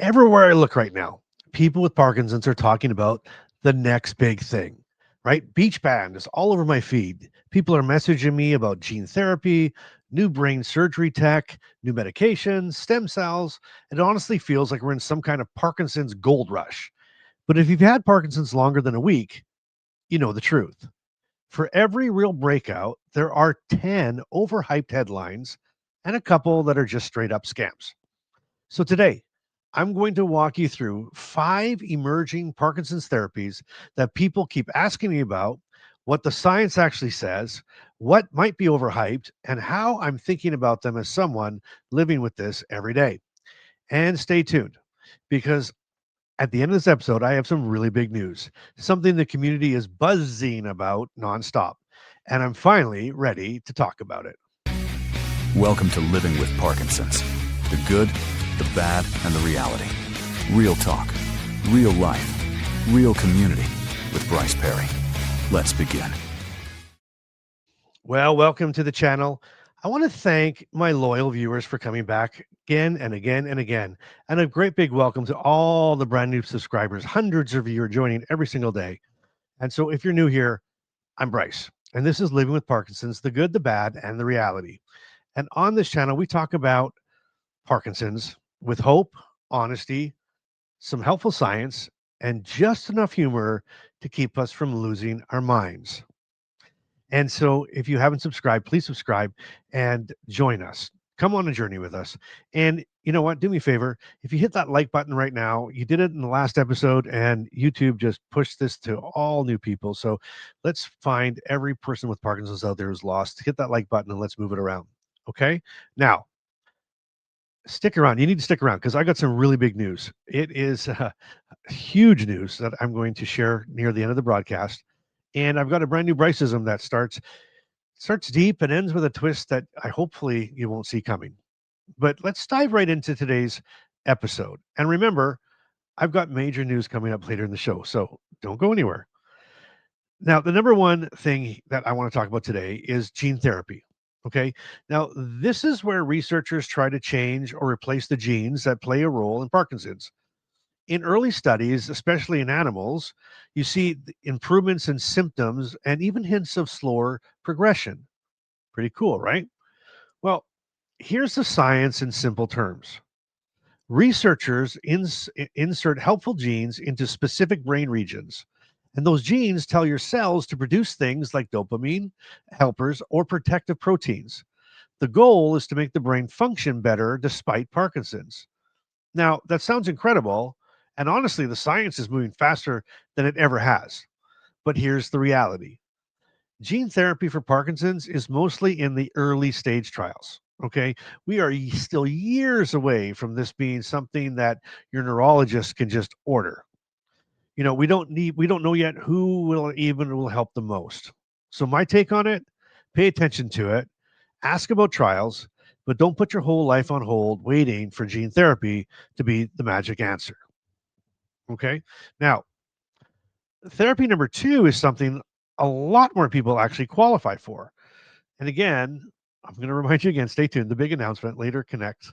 Everywhere I look right now, people with Parkinson's are talking about the next big thing, right? BeechBand is all over my feed. People are messaging me about gene therapy, new brain surgery tech, new medications, stem cells. It honestly feels like we're in some kind of Parkinson's gold rush. But if you've had Parkinson's longer than a week, you know the truth. For every real breakout, there are 10 overhyped headlines and a couple that are just straight up scams. So today, I'm going to walk you through 5 emerging Parkinson's therapies that people keep asking me about, what the science actually says, what might be overhyped, and how I'm thinking about them as someone living with this every day. And stay tuned because at the end of this episode, I have some really big news, something the community is buzzing about nonstop. And I'm finally ready to talk about it. Welcome to Living with Parkinson's. The good, the bad, and the reality. Real talk, real life, real community with Bryce Perry. Let's begin. Well, welcome to the channel. I want to thank my loyal viewers for coming back again and again and again. And a great big welcome to all the brand new subscribers. Hundreds of you are joining every single day. And so if you're new here, I'm Bryce, and this is Living with Parkinson's, the good, the bad, and the reality. And on this channel, we talk about Parkinson's with hope, honesty, some helpful science, and just enough humor to keep us from losing our minds. And so if you haven't subscribed, please subscribe and join us. Come on a journey with us. And you know what? Do me a favor. If you hit that like button right now, you did it in the last episode, and YouTube just pushed this to all new people. So let's find every person with Parkinson's out there who's lost. Hit that like button and let's move it around. Okay. Now, stick around. You need to stick around because I got some really big news. It is huge news that I'm going to share near the end of the broadcast. And I've got a brand new Bryce-ism that starts deep and ends with a twist that I hopefully you won't see coming. But let's dive right into today's episode. And remember, I've got major news coming up later in the show, so don't go anywhere. Now, the number one thing that I want to talk about today is gene therapy. Okay. Now, this is where researchers try to change or replace the genes that play a role in Parkinson's. In early studies, especially in animals, you see improvements in symptoms and even hints of slower progression. Pretty cool, right? Well, here's the science in simple terms. Researchers insert helpful genes into specific brain regions, and those genes tell your cells to produce things like dopamine, helpers, or protective proteins. The goal is to make the brain function better despite Parkinson's. Now, that sounds incredible. And honestly, the science is moving faster than it ever has. But here's the reality: gene therapy for Parkinson's is mostly in the early stage trials. Okay. We are still years away from this being something that your neurologist can just order. We don't know yet who will help the most. So, my take on it: pay attention to it, ask about trials, but don't put your whole life on hold waiting for gene therapy to be the magic answer. Okay. Now, therapy number two is something a lot more people actually qualify for. And again, I'm going to remind you again, stay tuned. The big announcement later connects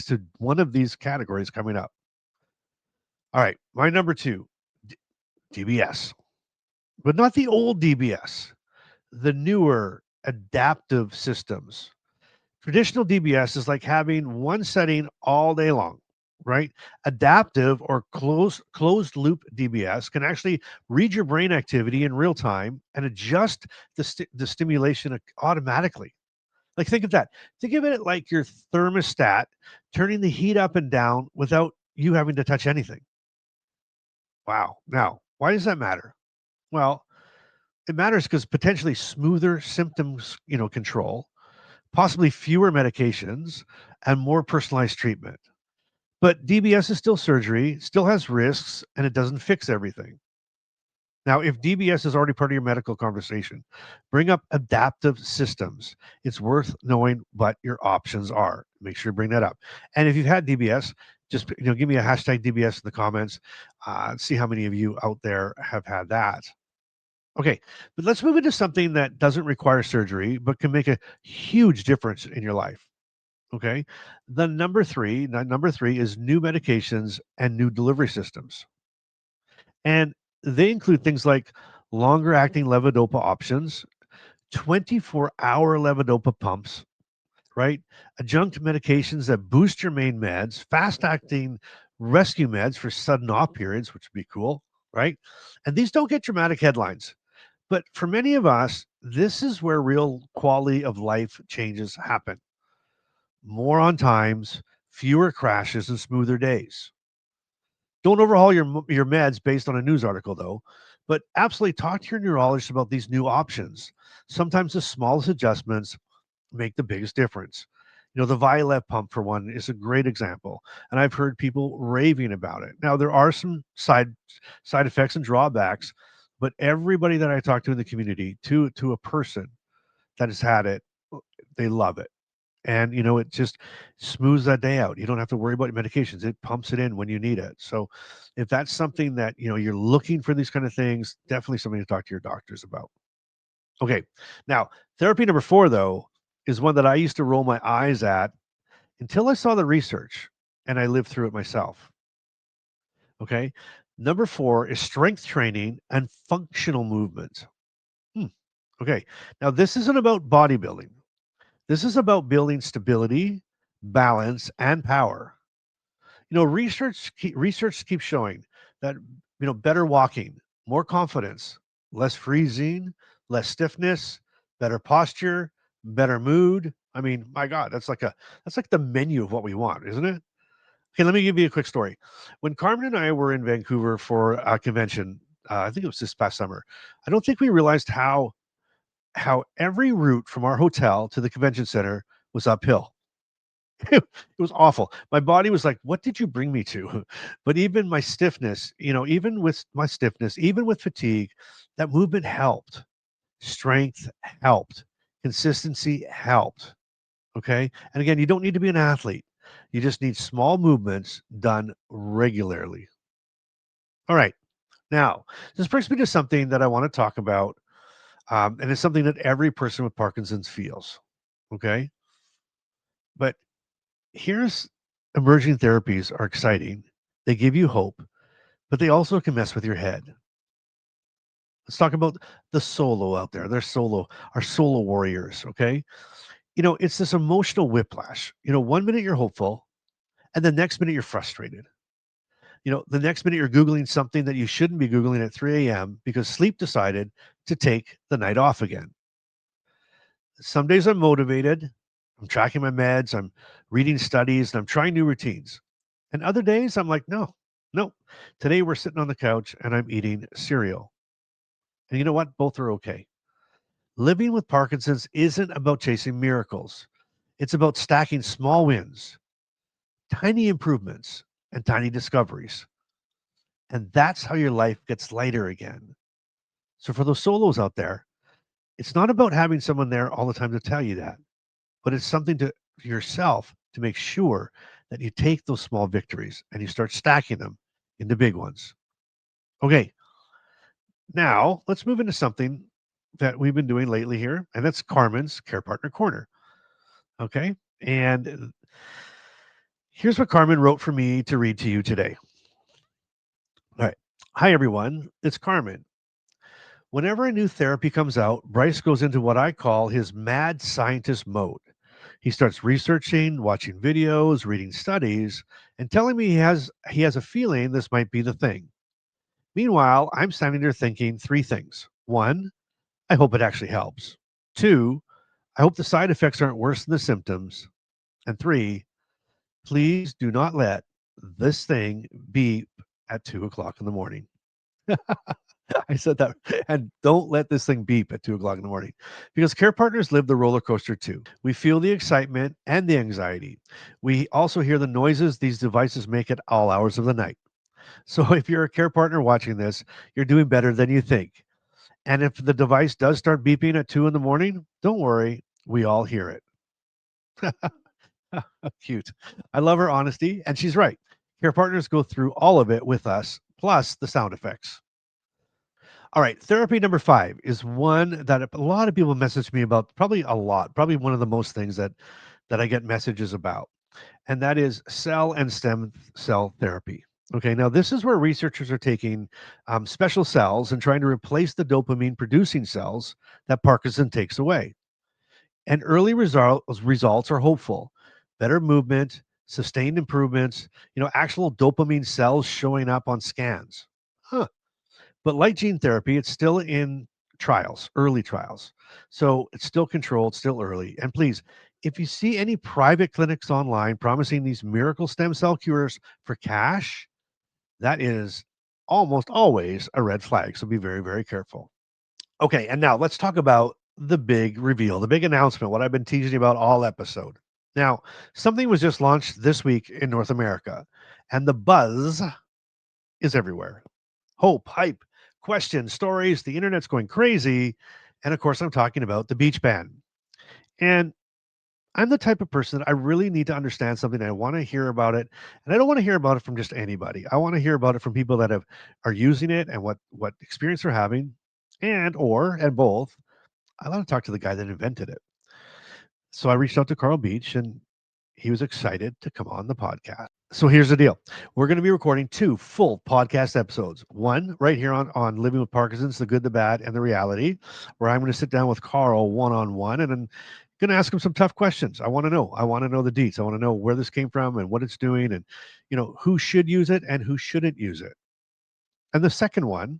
to one of these categories coming up. All right. My number two, DBS, but not the old DBS, the newer adaptive systems. Traditional DBS is like having one setting all day long, right? Adaptive or closed loop DBS can actually read your brain activity in real time and adjust the stimulation automatically. Like, think of that. Think of it like your thermostat turning the heat up and down without you having to touch anything. Wow. Now, why does that matter? Well, it matters because potentially smoother symptoms, control, possibly fewer medications, and more personalized treatment. But DBS is still surgery, still has risks, and it doesn't fix everything. Now, if DBS is already part of your medical conversation, bring up adaptive systems. It's worth knowing what your options are. Make sure you bring that up. And if you've had DBS, just give me a hashtag DBS in the comments. See how many of you out there have had that. Okay, but let's move into something that doesn't require surgery, but can make a huge difference in your life. Okay. The number three is new medications and new delivery systems. And they include things like longer acting levodopa options, 24-hour levodopa pumps, right? Adjunct medications that boost your main meds, fast acting rescue meds for sudden off periods, which would be cool, right? And these don't get dramatic headlines. But for many of us, this is where real quality of life changes happen. More on times, fewer crashes, and smoother days. Don't overhaul your meds based on a news article, though, but absolutely talk to your neurologist about these new options. Sometimes the smallest adjustments make the biggest difference. The Violet pump, for one, is a great example, and I've heard people raving about it. Now, there are some side effects and drawbacks, but everybody that I talk to in the community, to a person that has had it, they love it. And it just smooths that day out. You don't have to worry about your medications. It pumps it in when you need it. So if that's something that you're looking for, these kind of things, definitely something to talk to your doctors about. Okay. Now, therapy number 4, though, is one that I used to roll my eyes at until I saw the research and I lived through it myself. Okay. Number 4 is strength training and functional movement. Hmm. Okay. Now, this isn't about bodybuilding. This is about building stability, balance, and power. Research keeps showing that better walking, more confidence, less freezing, less stiffness, better posture, better mood. I mean, my God, that's like the menu of what we want, isn't it? Okay, let me give you a quick story. When Carmen and I were in Vancouver for a convention, I think it was this past summer. I don't think we realized how every route from our hotel to the convention center was uphill. It was awful. My body was like, "What did you bring me to?" But even my stiffness, even with my stiffness, even with fatigue, that movement helped. Strength helped. Consistency helped. Okay. And again, you don't need to be an athlete. You just need small movements done regularly. All right. Now, this brings me to something that I want to talk about. And it's something that every person with Parkinson's feels. Okay. But here's emerging therapies are exciting. They give you hope, but they also can mess with your head. Let's talk about the solo out there. They're our solo warriors. Okay. It's this emotional whiplash. One minute you're hopeful, and the next minute you're frustrated. The next minute you're Googling something that you shouldn't be Googling at 3 a.m. because sleep decided to take the night off again. Some days I'm motivated. I'm tracking my meds. I'm reading studies and I'm trying new routines. And other days I'm like, no, no. Today we're sitting on the couch and I'm eating cereal. And you know what? Both are okay. Living with Parkinson's isn't about chasing miracles. It's about stacking small wins, tiny improvements, and tiny discoveries. And that's how your life gets lighter again. So for those solos out there, it's not about having someone there all the time to tell you that, but it's something to yourself to make sure that you take those small victories and you start stacking them into big ones. Okay, now let's move into something that we've been doing lately here, and that's Carmen's Care Partner Corner. Okay, and here's what Carmen wrote for me to read to you today. All right. Hi, everyone. It's Carmen. Whenever a new therapy comes out, Bryce goes into what I call his mad scientist mode. He starts researching, watching videos, reading studies, and telling me he has a feeling this might be the thing. Meanwhile, I'm standing there thinking three things. One, I hope it actually helps. Two, I hope the side effects aren't worse than the symptoms. And three, please do not let this thing beep at 2 o'clock in the morning. I said that. And don't let this thing beep at 2 o'clock in the morning because care partners live the roller coaster too. We feel the excitement and the anxiety. We also hear the noises these devices make at all hours of the night. So if you're a care partner watching this, you're doing better than you think. And if the device does start beeping at 2 in the morning, don't worry. We all hear it. Cute. I love her honesty. And she's right. Care partners go through all of it with us, plus the sound effects. All right, therapy number 5 is one that a lot of people message me about, probably a lot, probably one of the most things that that I get messages about, and that is cell and stem cell therapy. Okay, now this is where researchers are taking special cells and trying to replace the dopamine producing cells that Parkinson takes away. And early results are hopeful. Better movement, sustained improvements, actual dopamine cells showing up on scans. Huh. But like gene therapy, it's still in trials, early trials. So it's still controlled, still early. And please, if you see any private clinics online promising these miracle stem cell cures for cash, that is almost always a red flag. So be very, very careful. Okay, and now let's talk about the big reveal, the big announcement, what I've been teasing you about all episode. Now, something was just launched this week in North America, and the buzz is everywhere. Hope, hype, questions, stories, the internet's going crazy. And of course, I'm talking about the Beach Band. And I'm the type of person that I really need to understand something. I want to hear about it, and I don't want to hear about it from just anybody. I want to hear about it from people that are using it and what experience they're having, and both. I want to talk to the guy that invented it. So I reached out to Karl Beech, and he was excited to come on the podcast. So here's the deal. We're going to be recording 2 full podcast episodes. One right here on Living with Parkinson's, the good, the bad, and the reality, where I'm going to sit down with Karl one-on-one, and I'm going to ask him some tough questions. I want to know the deets. I want to know where this came from and what it's doing, and who should use it and who shouldn't use it. And the second one,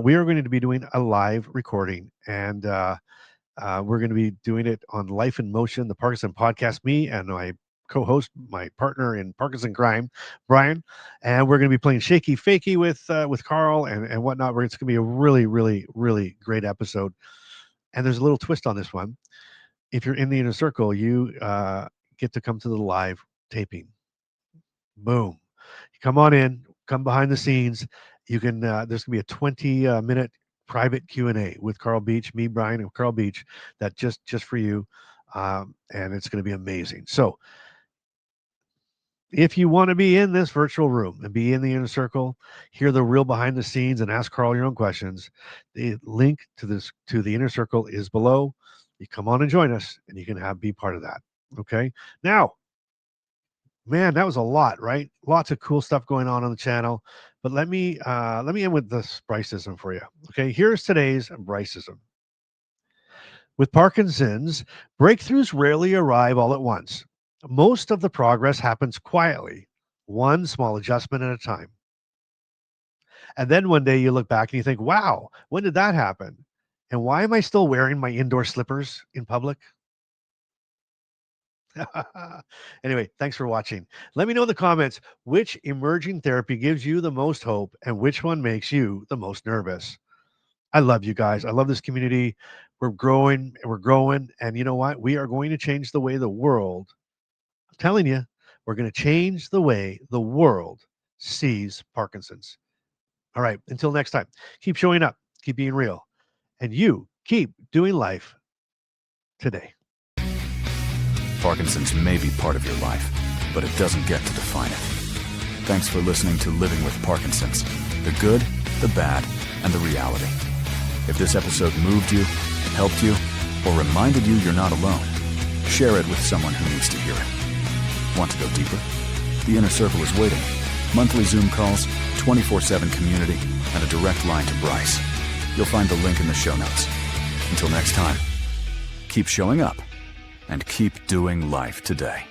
we are going to be doing a live recording, and we're going to be doing it on Life in Motion, the Parkinson podcast, me and my co-host, my partner in Parkinson crime, Brian, and we're going to be playing Shaky Fakey with Karl and whatnot. It's going to be a really, really, really great episode. And there's a little twist on this one. If you're in the inner circle, you get to come to the live taping. Boom. You come on in, come behind the scenes. You can, there's going to be a 20-minute private Q&A with Karl Beech, me, Brian, and Karl Beech, that just for you. And it's going to be amazing. So if you want to be in this virtual room and be in the inner circle, hear the real behind the scenes and ask Karl your own questions, the link to the inner circle is below. You come on and join us, and you can be part of that. Okay. Now, man, that was a lot, right? Lots of cool stuff going on the channel. But let me end with this Bryce-ism for you. Okay, here's today's Bryce-ism. With Parkinson's, breakthroughs rarely arrive all at once. Most of the progress happens quietly, one small adjustment at a time. And then one day you look back and you think, wow, when did that happen? And why am I still wearing my indoor slippers in public? Anyway, thanks for watching. Let me know in the comments which emerging therapy gives you the most hope and which one makes you the most nervous. I love you guys. I love this community. We're growing and we're growing. And you know what? We are going to change the way the world, I'm telling you, we're going to change the way the world sees Parkinson's. All right. Until next time, keep showing up, keep being real, and you keep doing life today. Parkinson's may be part of your life, but it doesn't get to define it. Thanks for listening to Living with Parkinson's, the good, the bad, and the reality. If this episode moved you, helped you, or reminded you you're not alone, share it with someone who needs to hear it. Want to go deeper? The Inner Circle is waiting. Monthly Zoom calls, 24/7 community, and a direct line to Bryce. You'll find the link in the show notes. Until next time, keep showing up and keep doing life today.